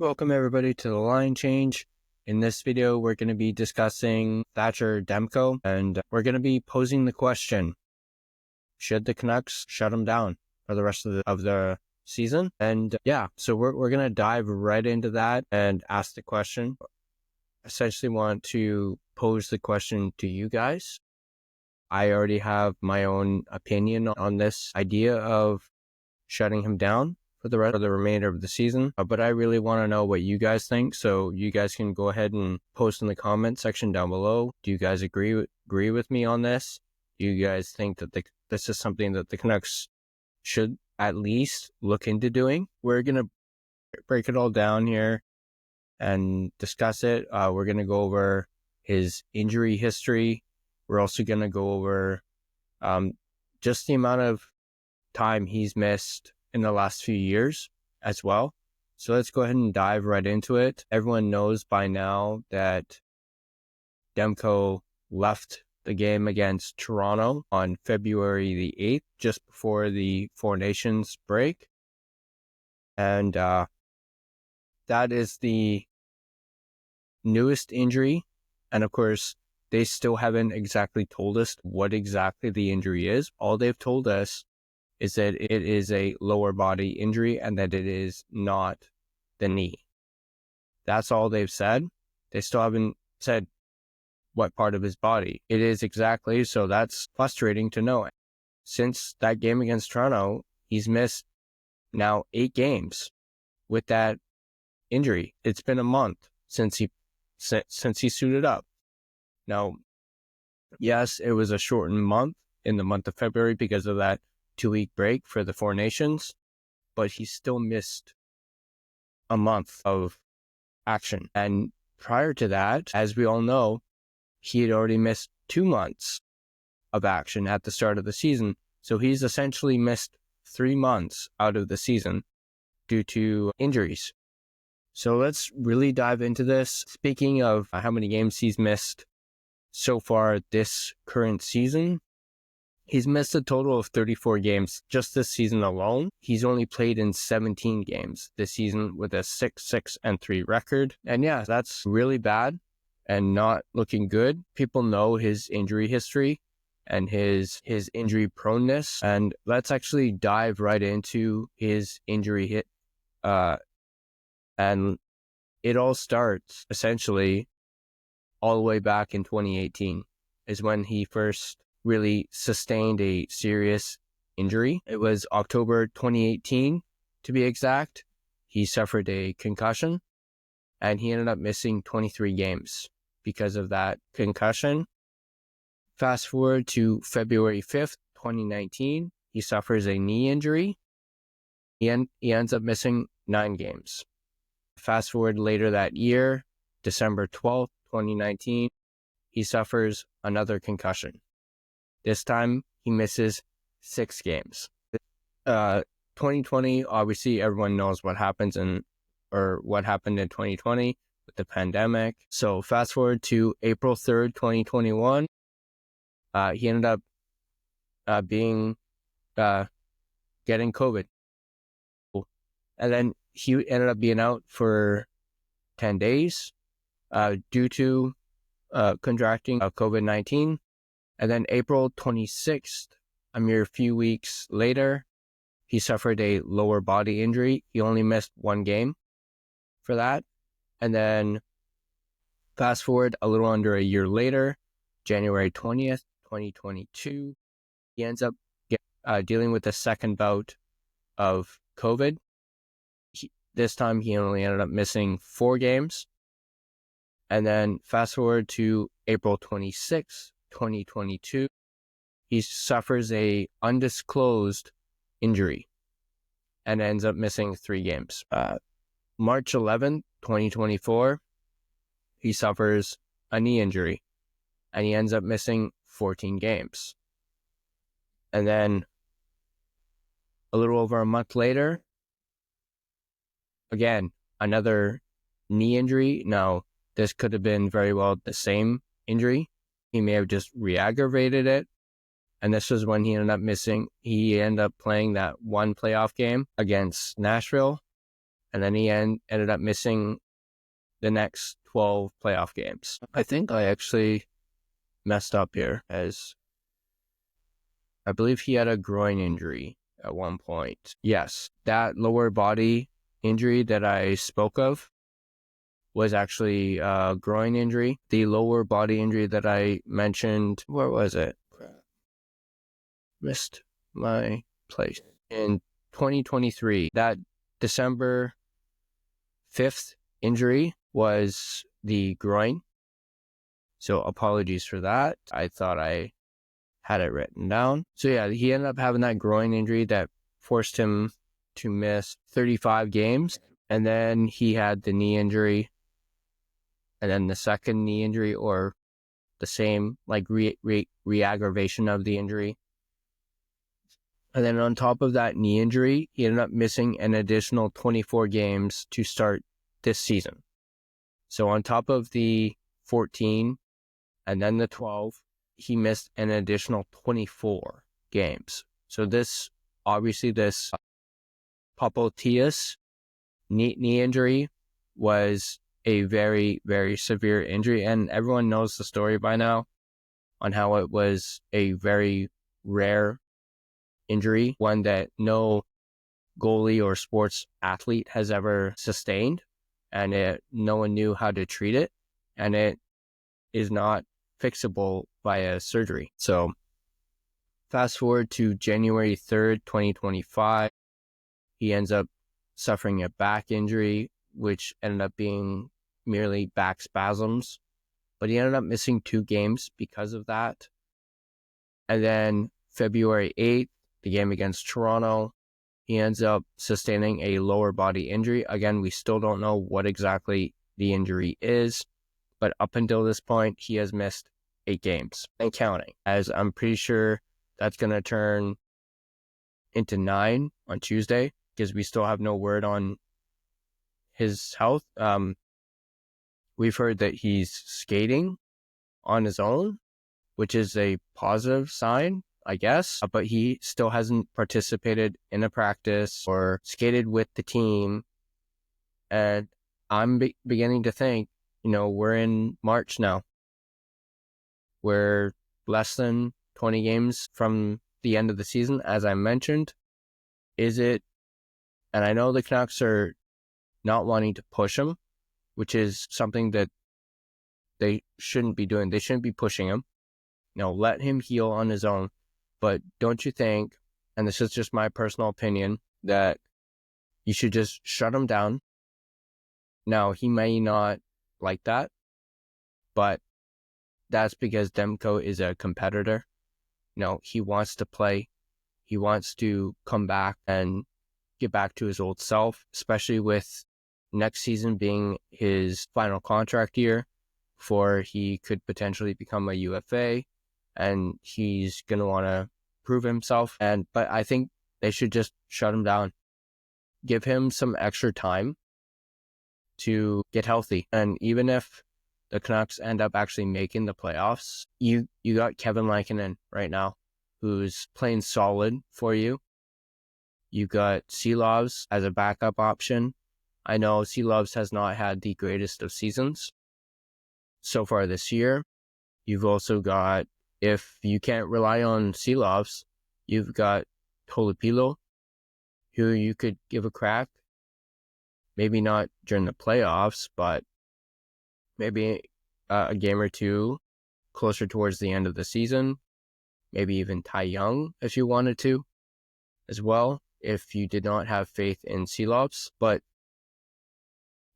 Welcome everybody to the line change. In this video, we're going to be discussing Thatcher Demko, and we're going to be posing the question, should the Canucks shut him down for the rest of the season? And yeah, so we're going to dive right into that and ask the question. Essentially want to pose the question to you guys. I already have my own opinion on this idea of shutting him down for the remainder of the season, but I really want to know what you guys think, so you guys can go ahead and post in the comment section down below. Do you guys agree with me on this? Do you guys think that this is something that the Canucks should at least look into doing? We're going to break it all down here and discuss it. We're going to go over his injury history. We're also going to go over just the amount of time he's missed in the last few years as well. So let's go ahead and dive right into it. Everyone knows by now that Demko left the game against Toronto on February the 8th, just before the Four Nations break. And that is the newest injury. And of course, they still haven't exactly told us what exactly the injury is. All they've told us is that it is a lower body injury and that it is not the knee. That's all they've said. They still haven't said what part of his body it is exactly, so that's frustrating to know. Since that game against Toronto, he's missed now 8 games with that injury. It's been a month since he suited up. Now, yes, it was a shortened month in the month of February because of that 2-week break for the Four Nations, but he still missed a month of action. And prior to that, as we all know, he had already missed 2 months of action at the start of the season. So he's essentially missed 3 months out of the season due to injuries. So let's really dive into this. Speaking of how many games he's missed so far this current season, he's missed a total of 34 games just this season alone. He's only played in 17 games this season with a 6-6-3 record. And yeah, that's really bad and not looking good. People know his injury history and his injury proneness. And let's actually dive right into his injury hit. And it all starts essentially all the way back in 2018 is when he first really sustained a serious injury. It was October 2018, to be exact. He suffered a concussion and he ended up missing 23 games because of that concussion. Fast forward to February 5th, 2019, he suffers a knee injury. He ends up missing 9 games. Fast forward later that year, December 12th, 2019, he suffers another concussion. This time, he misses 6 games. 2020, obviously, everyone knows what happens what happened in 2020 with the pandemic. So fast forward to April 3rd, 2021, he ended up getting COVID. And then he ended up being out for 10 days due to contracting COVID-19. And then April 26th, a mere few weeks later, he suffered a lower body injury. He only missed 1 game for that. And then fast forward a little under a year later, January 20th, 2022, he ends up dealing with a second bout of COVID. This time he only ended up missing 4 games. And then fast forward to April 26th, 2022, he suffers a undisclosed injury and ends up missing 3 games. March 11th, 2024, he suffers a knee injury and he ends up missing 14 games. And then a little over a month later, again, another knee injury. Now, this could have been very well the same injury. He may have just re-aggravated it. And this was when he ended up playing that 1 playoff game against Nashville. and then he ended up missing the next 12 playoff games. I think I actually messed up here, as I believe he had a groin injury at one point. Yes, that lower body injury that I spoke of was actually a groin injury. The lower body injury that I mentioned, where was it? Missed my place. In 2023, that December 5th injury was the groin. So apologies for that. I thought I had it written down. So yeah, he ended up having that groin injury that forced him to miss 35 games. And then he had the knee injury, and then the second knee injury, or the same, like re-aggravation of the injury. And then on top of that knee injury, he ended up missing an additional 24 games to start this season. So on top of the 14 and then the 12, he missed an additional 24 games. So this popliteus knee injury was a very, very severe injury, and everyone knows the story by now on how it was a very rare injury, one that no goalie or sports athlete has ever sustained, and no one knew how to treat it, and it is not fixable via surgery. So fast forward to January 3rd, 2025, he ends up suffering a back injury, which ended up being merely back spasms, but he ended up missing 2 games because of that. And then February 8th, the game against Toronto, he ends up sustaining a lower body injury. Again, we still don't know what exactly the injury is, but up until this point, he has missed 8 games and counting, as I'm pretty sure that's going to turn into 9 on Tuesday, because we still have no word on his health. We've heard that he's skating on his own, which is a positive sign, I guess, but he still hasn't participated in a practice or skated with the team. And I'm beginning to think, we're in March now. We're less than 20 games from the end of the season, as I mentioned. Is it? And I know the Canucks are not wanting to push him, which is something that they shouldn't be doing. They shouldn't be pushing him. Let him heal on his own. But don't you think, and this is just my personal opinion, that you should just shut him down? Now, he may not like that, but that's because Demko is a competitor. He wants to play. He wants to come back and get back to his old self, especially with next season being his final contract year before he could potentially become a UFA, and he's going to want to prove himself. But I think they should just shut him down. Give him some extra time to get healthy. And even if the Canucks end up actually making the playoffs, you got Kevin Lankinen right now, who's playing solid for you. You got Seelovs as a backup option. I know Seelovs has not had the greatest of seasons so far this year. You've also got, if you can't rely on Seelovs, you've got Tolopilo, who you could give a crack. Maybe not during the playoffs, but maybe a game or two closer towards the end of the season. Maybe even Ty Young if you wanted to as well, if you did not have faith in Seelovs. But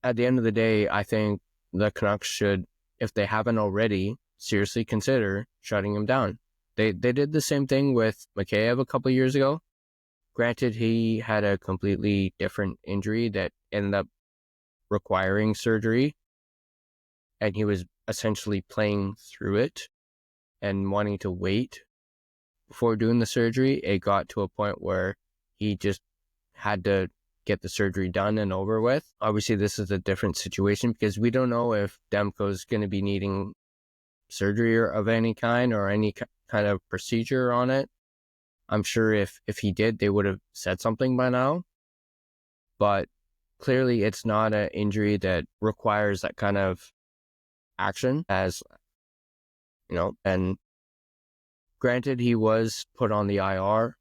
at the end of the day, I think the Canucks should, if they haven't already, seriously consider shutting him down. They did the same thing with Mikheyev a couple of years ago. Granted, he had a completely different injury that ended up requiring surgery, and he was essentially playing through it and wanting to wait before doing the surgery. It got to a point where he just had to get the surgery done and over with. Obviously, this is a different situation because we don't know if Demko's going to be needing surgery of any kind or any kind of procedure on it. I'm sure if he did, they would have said something by now. But clearly it's not an injury that requires that kind of action, as and granted, he was put on the IR,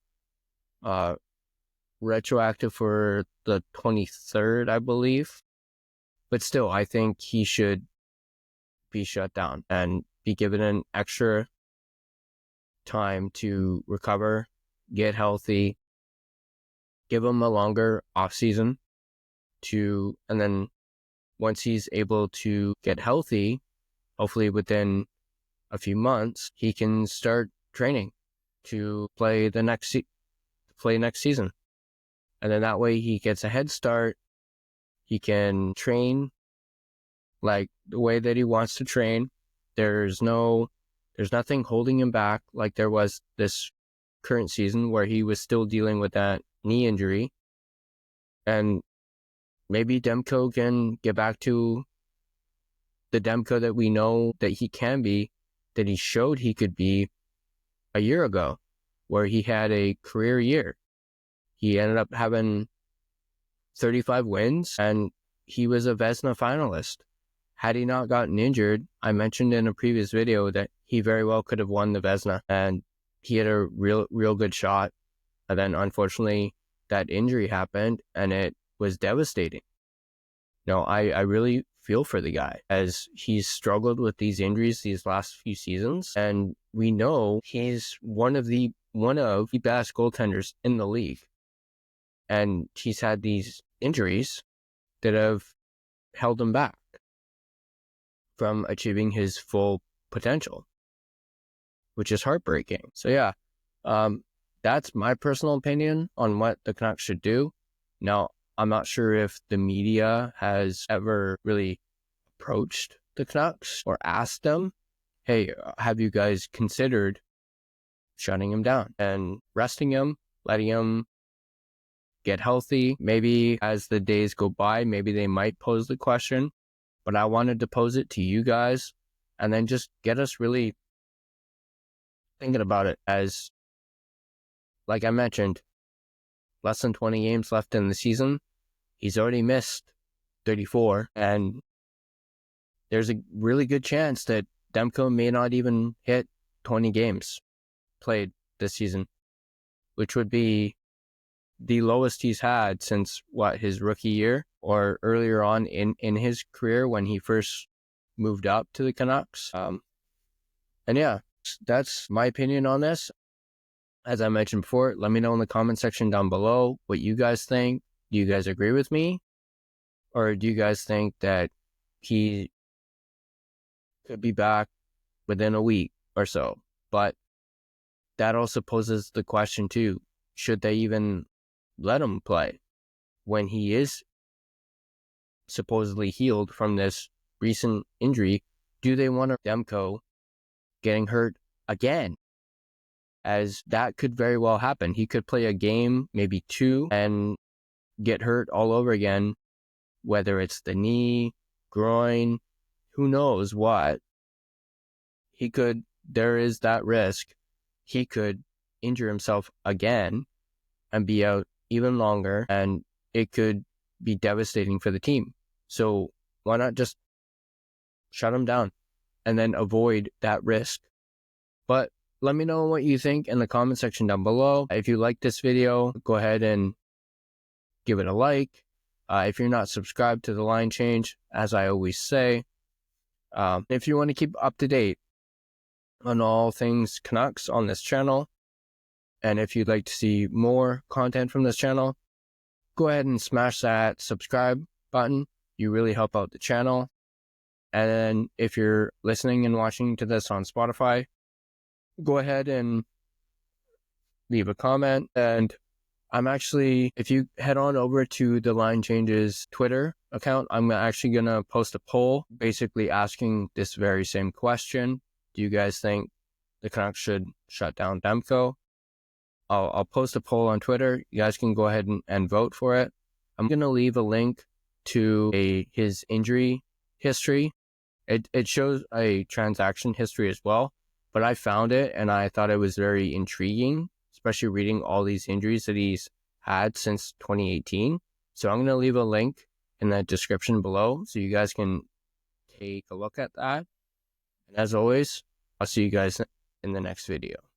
retroactive for the 23rd, I believe. But still, I think he should be shut down and be given an extra time to recover, get healthy, give him a longer off season and then once he's able to get healthy, hopefully within a few months, he can start training to play next season. And then that way he gets a head start. He can train like the way that he wants to train. There's nothing holding him back like there was this current season where he was still dealing with that knee injury. And maybe Demko can get back to the Demko that we know that he can be, that he showed he could be a year ago, where he had a career year. He ended up having 35 wins, and he was a Vezina finalist. Had he not gotten injured, I mentioned in a previous video that he very well could have won the Vezina, and he had a real good shot. And then unfortunately, that injury happened, and it was devastating. I really feel for the guy, as he's struggled with these injuries these last few seasons, and we know he's one of the best goaltenders in the league. And he's had these injuries that have held him back from achieving his full potential, which is heartbreaking. So yeah, that's my personal opinion on what the Canucks should do. Now, I'm not sure if the media has ever really approached the Canucks or asked them, hey, have you guys considered shutting him down and resting him, letting him get healthy? Maybe as the days go by, maybe they might pose the question, but I wanted to pose it to you guys and then just get us really thinking about it, as, like I mentioned, less than 20 games left in the season. He's already missed 34, and there's a really good chance that Demko may not even hit 20 games played this season, which would be the lowest he's had since his rookie year, or earlier on in his career when he first moved up to the Canucks. And yeah, that's my opinion on this. As I mentioned before, let me know in the comment section down below what you guys think. Do you guys agree with me? Or do you guys think that he could be back within a week or so? But that also poses the question too, should they even let him play when he is supposedly healed from this recent injury? Do they want Demko getting hurt again? As that could very well happen. He could play a game, maybe two, and get hurt all over again, whether it's the knee, groin, who knows what. There is that risk. He could injure himself again and be out even longer, and it could be devastating for the team. So why not just shut him down and then avoid that risk? But let me know what you think in the comment section down below. If you like this video, go ahead and give it a like. If you're not subscribed to The Line Change, as I always say, if you want to keep up to date on all things Canucks on this channel, and if you'd like to see more content from this channel, go ahead and smash that subscribe button. You really help out the channel. And then if you're listening and watching to this on Spotify, go ahead and leave a comment. And if you head on over to the Line Change's Twitter account, I'm actually going to post a poll basically asking this very same question. Do you guys think the Canucks should shut down Demko? I'll post a poll on Twitter. You guys can go ahead and vote for it. I'm going to leave a link to his injury history. It shows a transaction history as well, but I found it and I thought it was very intriguing, especially reading all these injuries that he's had since 2018. So I'm going to leave a link in the description below so you guys can take a look at that. And as always, I'll see you guys in the next video.